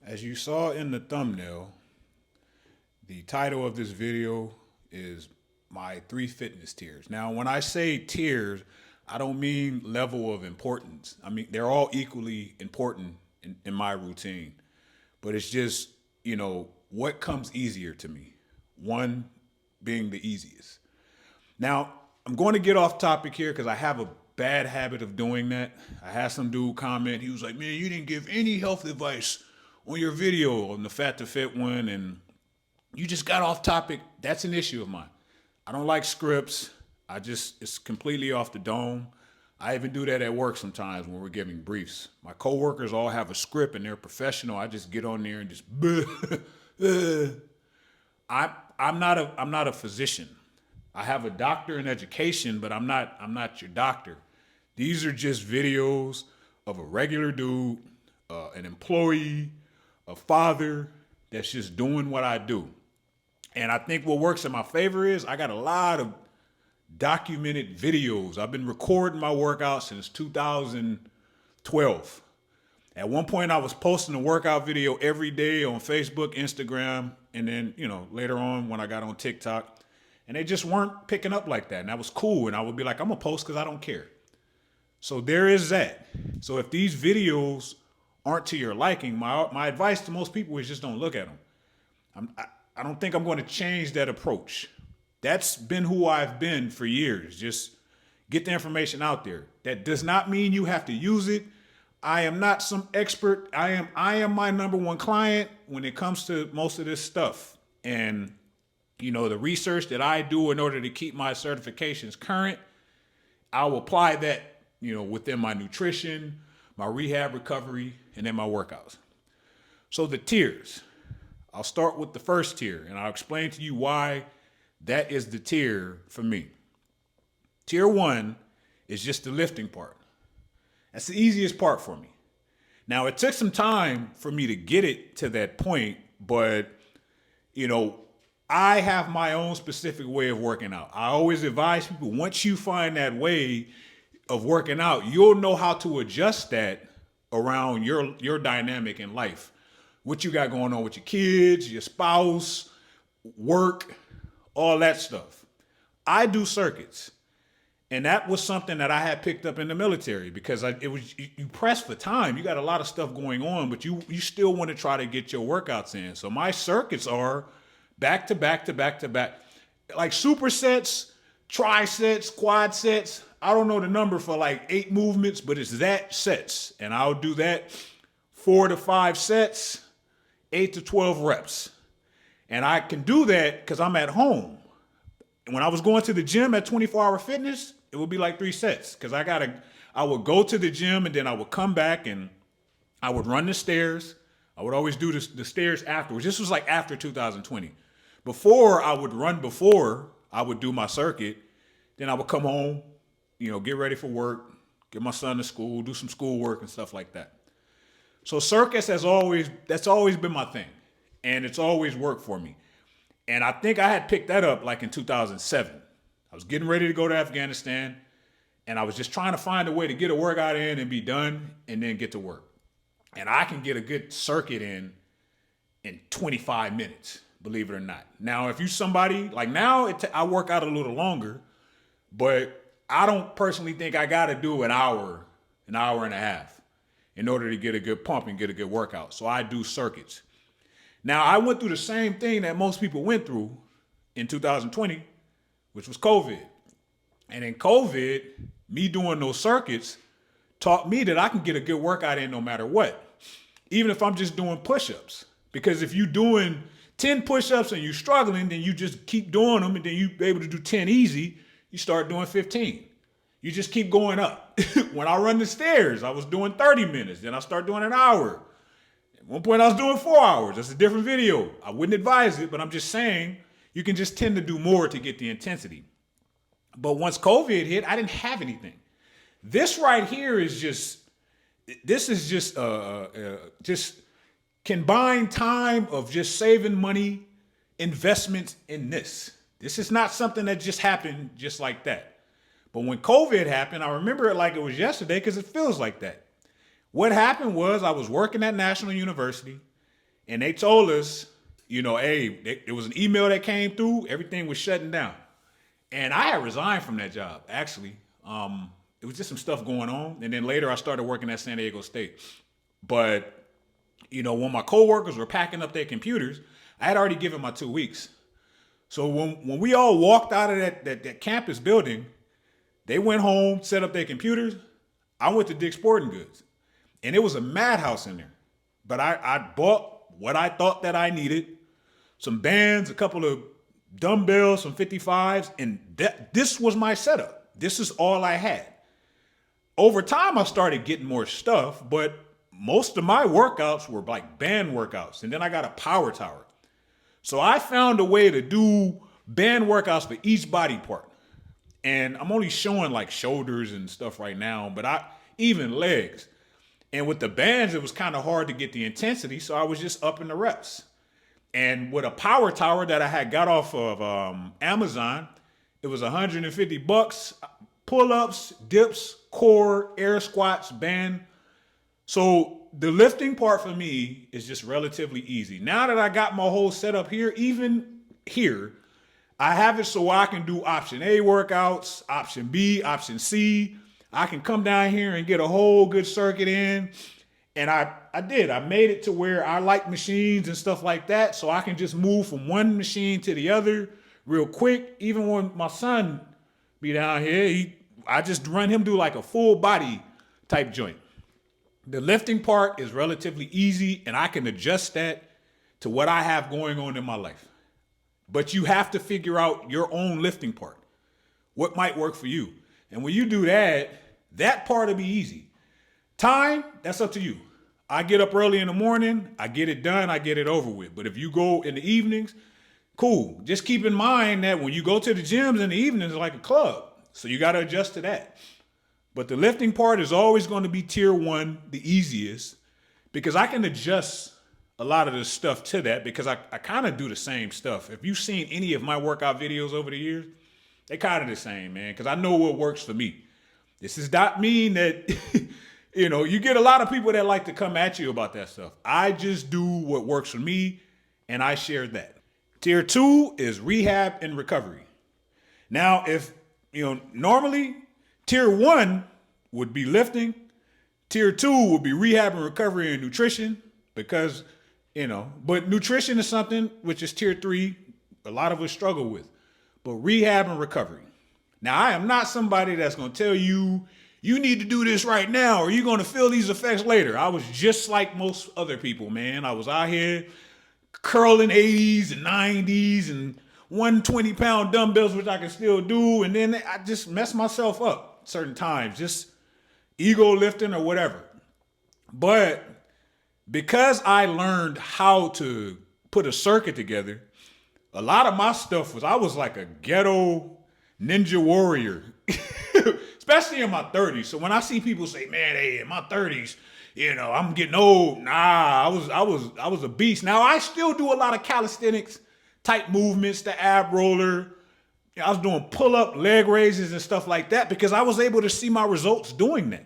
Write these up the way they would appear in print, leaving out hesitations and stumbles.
As you saw in the thumbnail, the title of this video is my 3 fitness tiers. Now, when I say tiers, I don't mean level of importance. I mean, they're all equally important in my routine. But it's just, what comes easier to me? One being the easiest. Now, I'm going to get off topic here because I have a bad habit of doing that. I had some dude comment. He was like, man, you didn't give any health advice on your video on the Fat to Fit one, and you just got off topic. That's an issue of mine. I don't like scripts. It's completely off the dome. I even do that at work sometimes when we're giving briefs. My coworkers all have a script and they're professional. I just get on there and just, I'm not a physician. I have a doctor in education, but I'm not your doctor. These are just videos of a regular dude, an employee, a father that's just doing what I do. And I think what works in my favor is I got a lot of documented videos. I've been recording my workouts since 2012. At one point, I was posting a workout video every day on Facebook, Instagram, and then, later on when I got on TikTok. And they just weren't picking up like that. And that was cool. And I would be like, I'm going to post because I don't care. So there is that. So if these videos aren't to your liking, my advice to most people is just don't look at them. I don't think I'm going to change that approach. That's been who I've been for years. Just get the information out there. That does not mean you have to use it. I am not some expert. I am my number one client when it comes to most of this stuff. And the research that I do in order to keep my certifications current, I'll apply that, within my nutrition, my rehab recovery, and then my workouts. So the tiers. I'll start with the first tier, and I'll explain to you why that is the tier for me. Tier 1 is just the lifting part. That's the easiest part for me. Now, it took some time for me to get it to that point, but, I have my own specific way of working out. I always advise people, once you find that way of working out, you'll know how to adjust that around your dynamic in life. What you got going on with your kids, your spouse, work, all that stuff. I do circuits. And that was something that I had picked up in the military because you press for time. You got a lot of stuff going on, but you still want to try to get your workouts in. So my circuits are back to back to back to back. Like supersets, trisets, quad sets. I don't know the number for like 8 movements, but it's that sets. And I'll do that 4 to 5 sets, 8 to 12 reps. And I can do that because I'm at home. When I was going to the gym at 24-hour fitness, it would be like 3 sets because I would go to the gym and then I would come back and I would run the stairs. I would always do the stairs afterwards. This was like after 2020. Before I would do my circuit. Then I would come home, get ready for work, get my son to school, do some schoolwork and stuff like that. So circuits that's always been my thing. And it's always worked for me. And I think I had picked that up like in 2007. I was getting ready to go to Afghanistan, and I was just trying to find a way to get a workout in and be done and then get to work. And I can get a good circuit in 25 minutes, believe it or not. Now, if you somebody, like now I work out a little longer, but I don't personally think I got to do an hour and a half in order to get a good pump and get a good workout. So I do circuits. Now, I went through the same thing that most people went through in 2020, which was COVID. And in COVID, me doing those circuits taught me that I can get a good workout in no matter what, even if I'm just doing push-ups. Because if you're doing 10 push-ups and you're struggling, then you just keep doing them, and then you're able to do 10 easy, you start doing 15. You just keep going up. When I run the stairs, I was doing 30 minutes. Then I start doing an hour. At one point, I was doing 4 hours. That's a different video. I wouldn't advise it, but I'm just saying you can just tend to do more to get the intensity. But once COVID hit, I didn't have anything. This right here is just combined time of just saving money, investments in this. This is not something that just happened just like that. But when COVID happened, I remember it like it was yesterday because it feels like that. What happened was I was working at National University And they told us, hey, there was an email that came through, everything was shutting down. And I had resigned from that job, actually. It was just some stuff going on. And then later I started working at San Diego State. But, when my coworkers were packing up their computers, I had already given my 2 weeks. So when we all walked out of that campus building, they went home, set up their computers. I went to Dick's Sporting Goods. And it was a madhouse in there. But I bought what I thought that I needed, some bands, a couple of dumbbells, some 55s, and this was my setup. This is all I had. Over time, I started getting more stuff, but most of my workouts were like band workouts, and then I got a power tower. So I found a way to do band workouts for each body part. And I'm only showing like shoulders and stuff right now, but even legs. And with the bands, it was kind of hard to get the intensity, so I was just upping the reps. And with a power tower that I had got off of Amazon, it was $150, pull-ups, dips, core, air squats, band. So the lifting part for me is just relatively easy. Now that I got my whole setup here, even here, I have it so I can do option A workouts, option B, option C. I can come down here and get a whole good circuit in. And I made it to where I like machines and stuff like that. So I can just move from one machine to the other real quick. Even when my son be down here, I just run him do like a full body type joint. The lifting part is relatively easy, and I can adjust that to what I have going on in my life. But you have to figure out your own lifting part. What might work for you? And when you do that, that part will be easy. Time, that's up to you. I get up early in the morning, I get it done, I get it over with. But if you go in the evenings, cool. Just keep in mind that when you go to the gyms in the evenings, it's like a club. So you got to adjust to that. But the lifting part is always going to be tier one, the easiest, because I can adjust a lot of the stuff to that because I kind of do the same stuff. If you've seen any of my workout videos over the years, they kind of the same, man, because I know what works for me. This does not mean that, you get a lot of people that like to come at you about that stuff. I just do what works for me, and I share that. Tier two is rehab and recovery. Now, if, normally tier one would be lifting. Tier two would be rehab and recovery and nutrition because, but nutrition is something which is tier three, a lot of us struggle with. But rehab and recovery. Now, I am not somebody that's going to tell you, you need to do this right now or you're going to feel these effects later. I was just like most other people, man. I was out here curling 80s and 90s and 120-pound dumbbells, which I can still do. And then I just mess myself up certain times, just ego lifting or whatever. But because I learned how to put a circuit together, a lot of my stuff I was like a ghetto ninja warrior, especially in my 30s. So when I see people say, man, hey, in my 30s, I'm getting old. Nah, I was a beast. Now I still do a lot of calisthenics type movements, the ab roller. I was doing pull-up, leg raises and stuff like that because I was able to see my results doing that.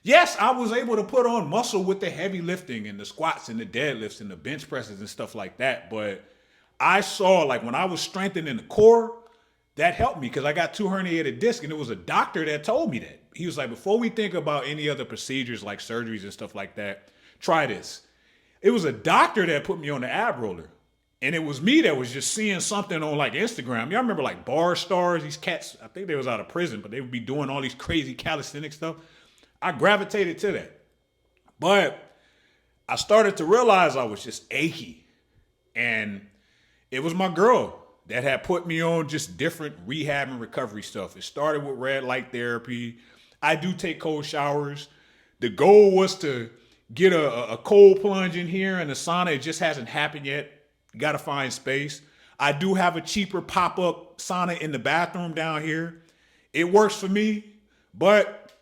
Yes, I was able to put on muscle with the heavy lifting and the squats and the deadlifts and the bench presses and stuff like that. But I saw like when I was strengthening the core, that helped me because I got 2 herniated discs, and it was a doctor that told me that. He was like, before we think about any other procedures like surgeries and stuff like that, try this. It was a doctor that put me on the ab roller. And it was me that was just seeing something on like Instagram. Y'all remember like Bar Stars, these cats, I think they was out of prison, but they would be doing all these crazy calisthenic stuff. I gravitated to that. But I started to realize I was just achy. And it was my girl that had put me on just different rehab and recovery stuff. It started with red light therapy. I do take cold showers. The goal was to get a cold plunge in here in the sauna. It just hasn't happened yet. You got to find space. I do have a cheaper pop-up sauna in the bathroom down here. It works for me, but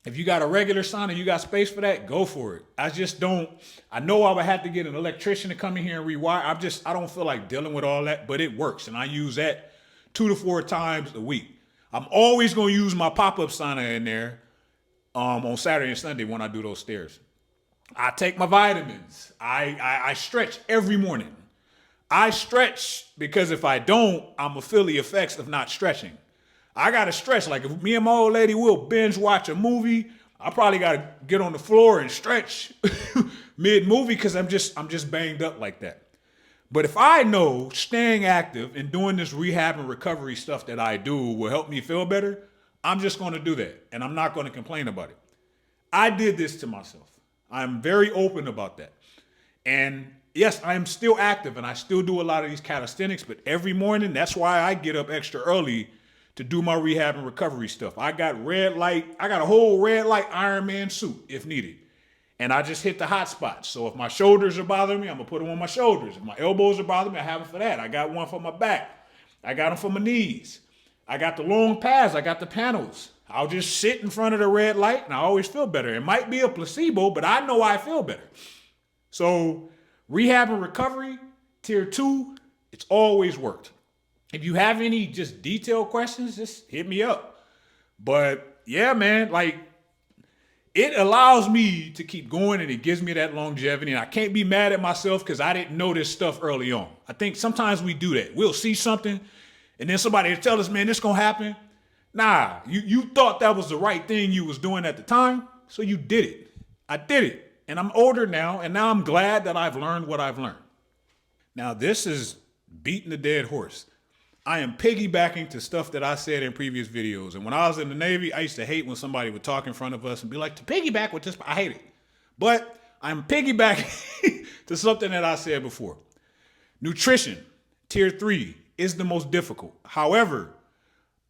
if you got a regular sauna, you got space for that, go for it. I know I would have to get an electrician to come in here and rewire. I don't feel like dealing with all that, but it works. And I use that 2 to 4 times a week. I'm always going to use my pop-up sauna in there on Saturday and Sunday when I do those stairs. I take my vitamins. I stretch every morning. I stretch because if I don't, I'm gonna feel the effects of not stretching. I gotta stretch. Like if me and my old lady will binge watch a movie, I probably gotta get on the floor and stretch mid movie because I'm just banged up like that. But if I know staying active and doing this rehab and recovery stuff that I do will help me feel better, I'm just gonna do that. And I'm not gonna complain about it. I did this to myself. I'm very open about that. And yes, I am still active and I still do a lot of these calisthenics, but every morning, that's why I get up extra early to do my rehab and recovery stuff. I got a whole red light Ironman suit if needed. And I just hit the hot spots. So if my shoulders are bothering me, I'm gonna put them on my shoulders. If my elbows are bothering me, I have them for that. I got one for my back. I got them for my knees. I got the long pads. I got the panels. I'll just sit in front of the red light and I always feel better. It might be a placebo, but I know I feel better. So rehab and recovery, tier 2, it's always worked. If you have any just detailed questions, just hit me up. But yeah, man, like it allows me to keep going and it gives me that longevity. And I can't be mad at myself because I didn't know this stuff early on. I think sometimes we do that. We'll see something and then somebody will tell us, man, this gonna happen. Nah, you thought that was the right thing you was doing at the time, so you did it. I did it. And I'm older now, and now I'm glad that I've learned what I've learned. Now, this is beating the dead horse. I am piggybacking to stuff that I said in previous videos. And when I was in the Navy, I used to hate when somebody would talk in front of us and be like, to piggyback with this, I hate it. But I'm piggybacking to something that I said before. Nutrition, tier 3, is the most difficult. However,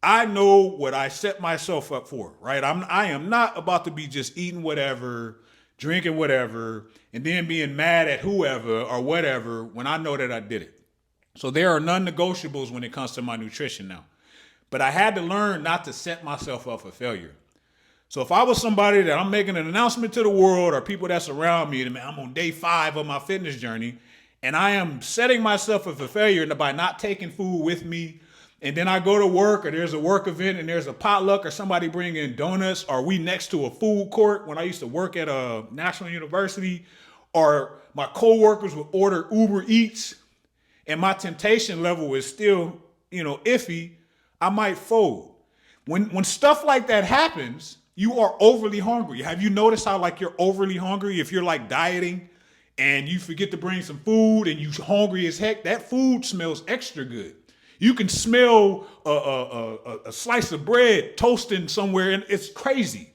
I know what I set myself up for, right? I am not about to be just eating whatever, drinking whatever, and then being mad at whoever or whatever when I know that I did it. So there are non-negotiables when it comes to my nutrition now. But I had to learn not to set myself up for failure. So if I was somebody that I'm making an announcement to the world or people that's around me, and I'm on day 5 of my fitness journey, and I am setting myself up for failure by not taking food with me, and then I go to work or there's a work event and there's a potluck or somebody bring in donuts or we next to a food court when I used to work at a national university, or my coworkers would order Uber Eats and my temptation level is still, iffy, I might fold. When stuff like that happens, you are overly hungry. Have you noticed how like you're overly hungry if you're like dieting and you forget to bring some food and you're hungry as heck? That food smells extra good. You can smell a slice of bread toasting somewhere, and it's crazy.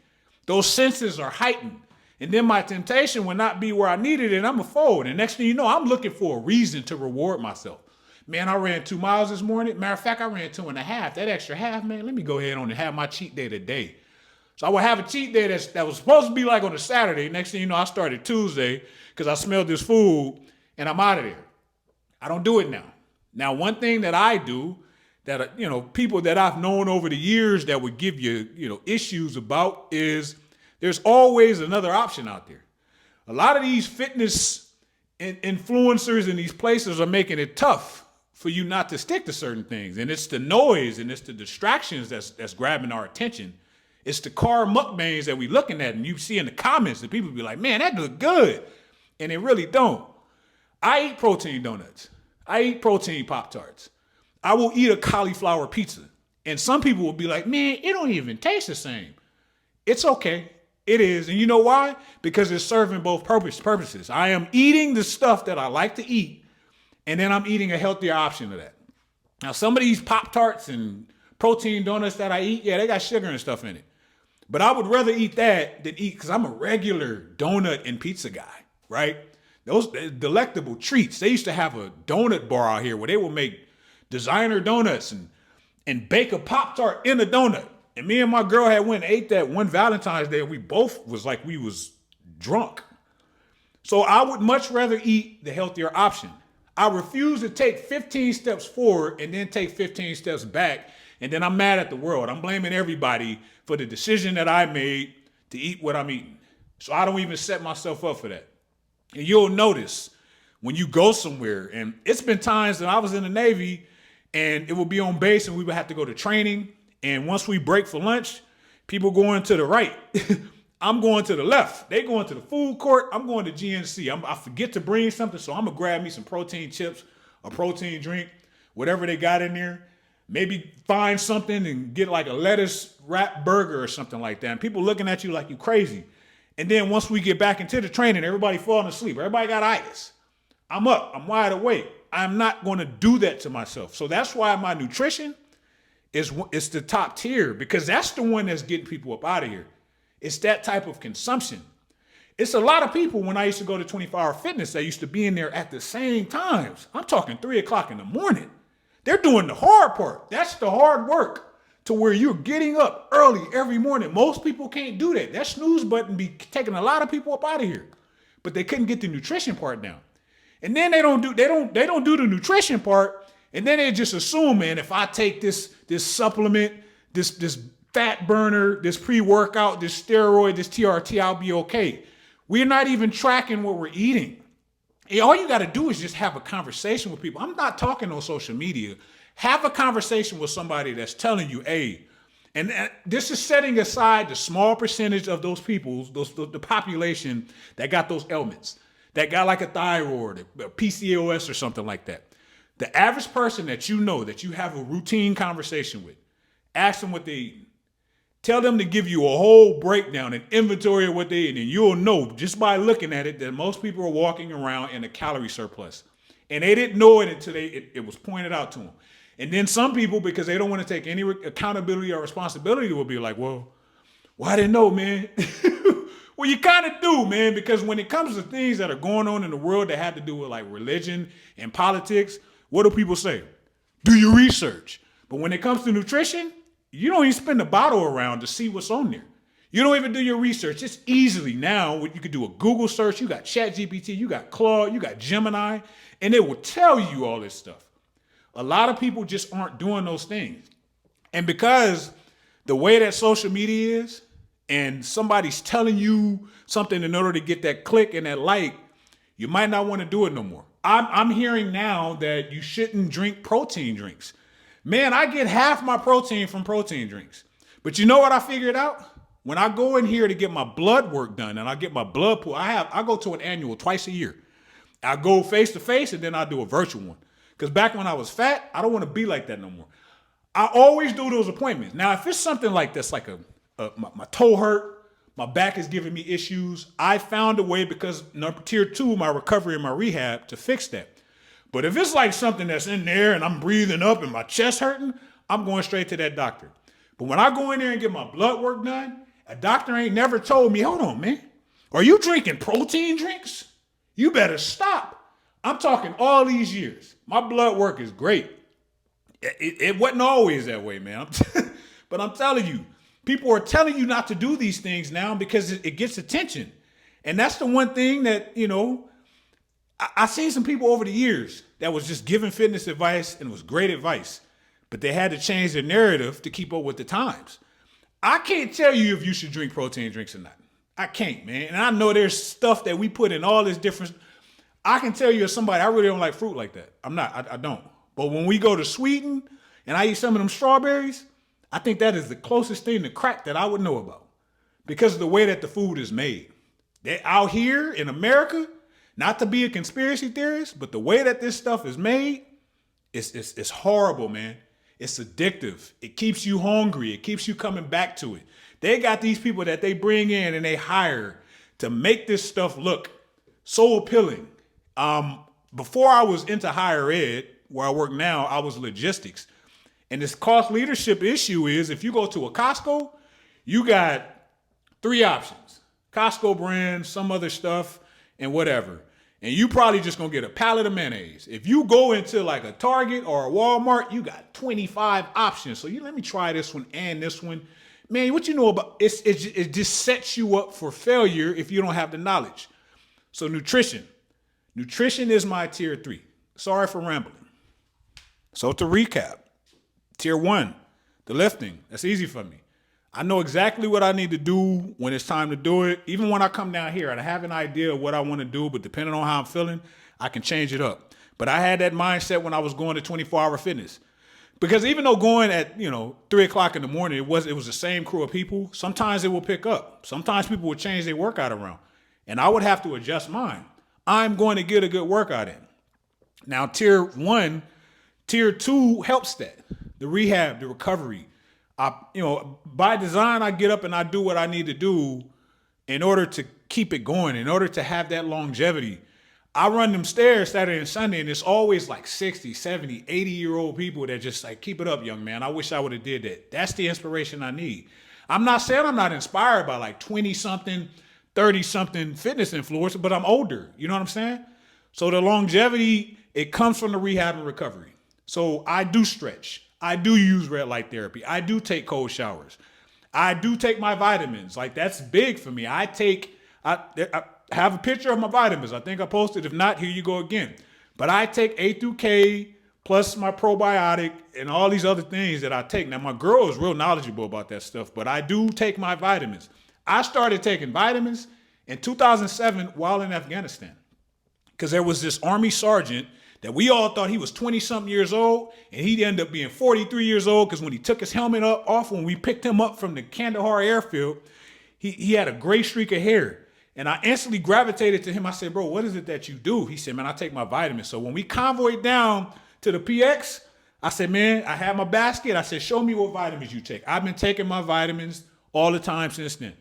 Those senses are heightened. And then my temptation would not be where I needed it, and I'm a fold. And next thing you know, I'm looking for a reason to reward myself. Man, I ran 2 miles this morning. Matter of fact, I ran 2.5. That extra half, man, let me go ahead on and have my cheat day today. So I would have a cheat day that was supposed to be like on a Saturday. Next thing you know, I started Tuesday because I smelled this food, and I'm out of there. I don't do it now. Now, one thing that I do that, people that I've known over the years that would give you, issues about is there's always another option out there. A lot of these fitness influencers in these places are making it tough for you not to stick to certain things. And it's the noise and it's the distractions that's grabbing our attention. It's the car mukbangs that we looking at and you see in the comments that people be like, man, that look good. And it really don't. I eat protein donuts. I eat protein Pop-Tarts. I will eat a cauliflower pizza. And some people will be like, man, it don't even taste the same. It's okay. It is. And you know why? Because it's serving both purposes. I am eating the stuff that I like to eat, and then I'm eating a healthier option of that. Now, some of these Pop-Tarts and protein donuts that I eat, yeah, they got sugar and stuff in it. But I would rather eat that than eat, because I'm a regular donut and pizza guy, right? Those delectable treats. They used to have a donut bar out here where they would make designer donuts and bake a Pop-Tart in a donut. And me and my girl had went and ate that one Valentine's Day, and we both was like we was drunk. So I would much rather eat the healthier option. I refuse to take 15 steps forward and then take 15 steps back, and then I'm mad at the world. I'm blaming everybody for the decision that I made to eat what I'm eating. So I don't even set myself up for that. And you'll notice when you go somewhere, and it's been times that I was in the Navy and it would be on base and we would have to go to training. And once we break for lunch, people going to the right. I'm going to the left. They going to the food court. I'm going to GNC. I forget to bring something, so I'm going to grab me some protein chips, a protein drink, whatever they got in there. Maybe find something and get like a lettuce wrap burger or something like that. And people looking at you like you crazy. And then once we get back into the training, everybody falling asleep. Everybody got itis. I'm up. I'm wide awake. I'm not going to do that to myself. So that's why my nutrition is the top tier, because that's the one that's getting people up out of here. It's that type of consumption. It's a lot of people, when I used to go to 24-hour fitness, that used to be in there at the same times. I'm talking 3 o'clock in the morning. They're doing the hard part. That's the hard work, to where you're getting up early every morning. Most people can't do that. That snooze button be taking a lot of people up out of here. But they couldn't get the nutrition part down. And then they don't do the nutrition part, and then they just assume, man, if I take this supplement, this fat burner, this pre-workout, this steroid, this TRT, I'll be okay. We're not even tracking what we're eating. And all you got to do is just have a conversation with people. I'm not talking on social media. Have a conversation with somebody that's telling you, hey, and this is setting aside the small percentage of those people, the population that got those ailments, that got like a thyroid, a PCOS or something like that. The average person that you know, that you have a routine conversation with, ask them what they eat. Tell them to give you a whole breakdown, an inventory of what they eat, and you'll know just by looking at it that most people are walking around in a calorie surplus. And they didn't know it until it was pointed out to them. And then some people, because they don't want to take any accountability or responsibility, will be like, well, I didn't know, man. Well, you kind of do, man, because when it comes to things that are going on in the world that have to do with like religion and politics, what do people say? Do your research. But when it comes to nutrition, you don't even spin the bottle around to see what's on there. You don't even do your research. It's easily now, you could do a Google search. You got ChatGPT, you got Claude, you got Gemini, and it will tell you all this stuff. A lot of people just aren't doing those things. And because the way that social media is, and somebody's telling you something in order to get that click and that like, you might not want to do it no more. I'm hearing now that you shouldn't drink protein drinks. Man, I get half my protein from protein drinks. But you know what I figured out? When I go in here to get my blood work done and I get my blood pulled, I go to an annual twice a year. I go face to face and then I do a virtual one. Because back when I was fat, I don't want to be like that no more. I always do those appointments. Now, if it's something like this, like my toe hurt, my back is giving me issues, I found a way, because tier 2, my recovery and my rehab, to fix that. But if it's like something that's in there and I'm breathing up and my chest hurting, I'm going straight to that doctor. But when I go in there and get my blood work done, a doctor ain't never told me, hold on, man, are you drinking protein drinks? You better stop. I'm talking all these years. My blood work is great. It wasn't always that way, man. But I'm telling you, people are telling you not to do these things now because it gets attention. And that's the one thing that, I've seen some people over the years that was just giving fitness advice, and it was great advice, but they had to change their narrative to keep up with the times. I can't tell you if you should drink protein drinks or not. I can't, man. And I know there's stuff that we put in all this different. I can tell you as somebody, I really don't like fruit like that. I don't. But when we go to Sweden and I eat some of them strawberries, I think that is the closest thing to crack that I would know about, because of the way that the food is made. They're out here in America, not to be a conspiracy theorist, but the way that this stuff is made, it's horrible, man. It's addictive. It keeps you hungry. It keeps you coming back to it. They got these people that they bring in and they hire to make this stuff look so appealing. Before I was into higher ed, where I work now, I was logistics. And this cost leadership issue is, if you go to a Costco, you got 3 options. Costco brand, some other stuff, and whatever. And you probably just gonna get a pallet of mayonnaise. If you go into like a Target or a Walmart, you got 25 options. So let me try this one and this one. Man, what you know about it just sets you up for failure if you don't have the knowledge. So nutrition is my tier 3. Sorry for rambling. So to recap, tier 1, the lifting, that's easy for me. I know exactly what I need to do when it's time to do it. Even when I come down here, I have an idea of what I want to do, but depending on how I'm feeling, I can change it up. But I had that mindset when I was going to 24-hour fitness. Because even though going at 3 o'clock in the morning, it was the same crew of people. Sometimes it will pick up. Sometimes people would change their workout around, and I would have to adjust mine. I'm going to get a good workout in. Now, tier 1, tier 2 helps that. The rehab, the recovery. By design, I get up and I do what I need to do in order to keep it going, in order to have that longevity. I run them stairs Saturday and Sunday, and it's always like 60, 70, 80-year-old people that just like, keep it up, young man. I wish I would have did that. That's the inspiration I need. I'm not saying I'm not inspired by like 20-something, 30-something fitness influencers, but I'm older. You know what I'm saying? So the longevity, it comes from the rehab and recovery. So I do stretch. I do use red light therapy. I do take cold showers. I do take my vitamins. Like, that's big for me. I have a picture of my vitamins. I think I posted. If not, here you go again. But I take A through K plus my probiotic and all these other things that I take. Now, my girl is real knowledgeable about that stuff, but I do take my vitamins. I started taking vitamins in 2007 while in Afghanistan, because there was this Army sergeant that we all thought he was 20-something years old, and he ended up being 43 years old, because when he took his helmet off, when we picked him up from the Kandahar airfield, he had a gray streak of hair. And I instantly gravitated to him. I said, bro, what is it that you do? He said, man, I take my vitamins. So when we convoyed down to the PX, I said, man, I have my basket. I said, show me what vitamins you take. I've been taking my vitamins all the time since then.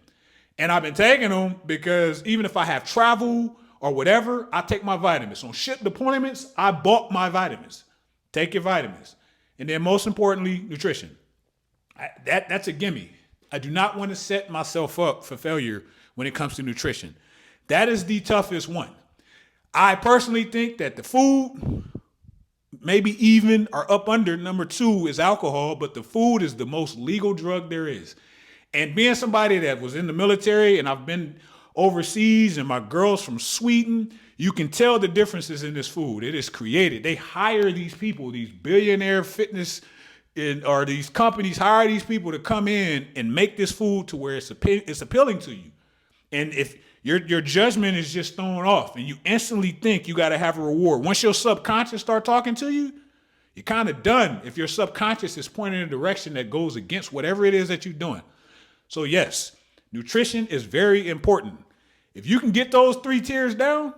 And I've been taking them because even if I have travel or whatever, I take my vitamins. On ship deployments, I bought my vitamins. Take your vitamins. And then most importantly, nutrition. That's a gimme. I do not want to set myself up for failure when it comes to nutrition. That is the toughest one. I personally think that the food, maybe even or up under number 2 is alcohol, but the food is the most legal drug there is. And being somebody that was in the military, and I've been overseas, and my girl's from Sweden, you can tell the differences in this food. It is created. They hire these people, these billionaire fitness or these companies hire these people to come in and make this food to where it's appealing to you. And if your judgment is just thrown off and you instantly think you got to have a reward, once your subconscious start talking to you, you're kind of done if your subconscious is pointing in a direction that goes against whatever it is that you're doing. So yes, nutrition is very important. If you can get those 3 tiers down,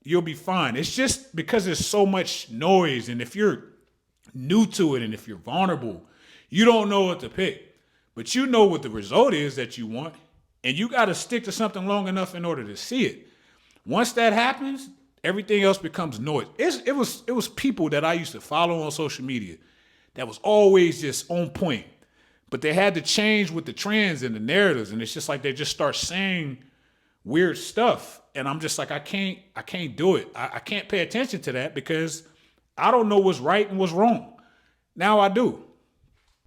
you'll be fine. It's just because there's so much noise, and if you're new to it and if you're vulnerable, you don't know what to pick. But you know what the result is that you want, and you got to stick to something long enough in order to see it. Once that happens, everything else becomes noise. It was people that I used to follow on social media that was always just on point, but they had to change with the trends and the narratives, and it's just like they just start saying weird stuff, and I'm just like, I can't do it. I can't pay attention to that because I don't know what's right and what's wrong. Now I do.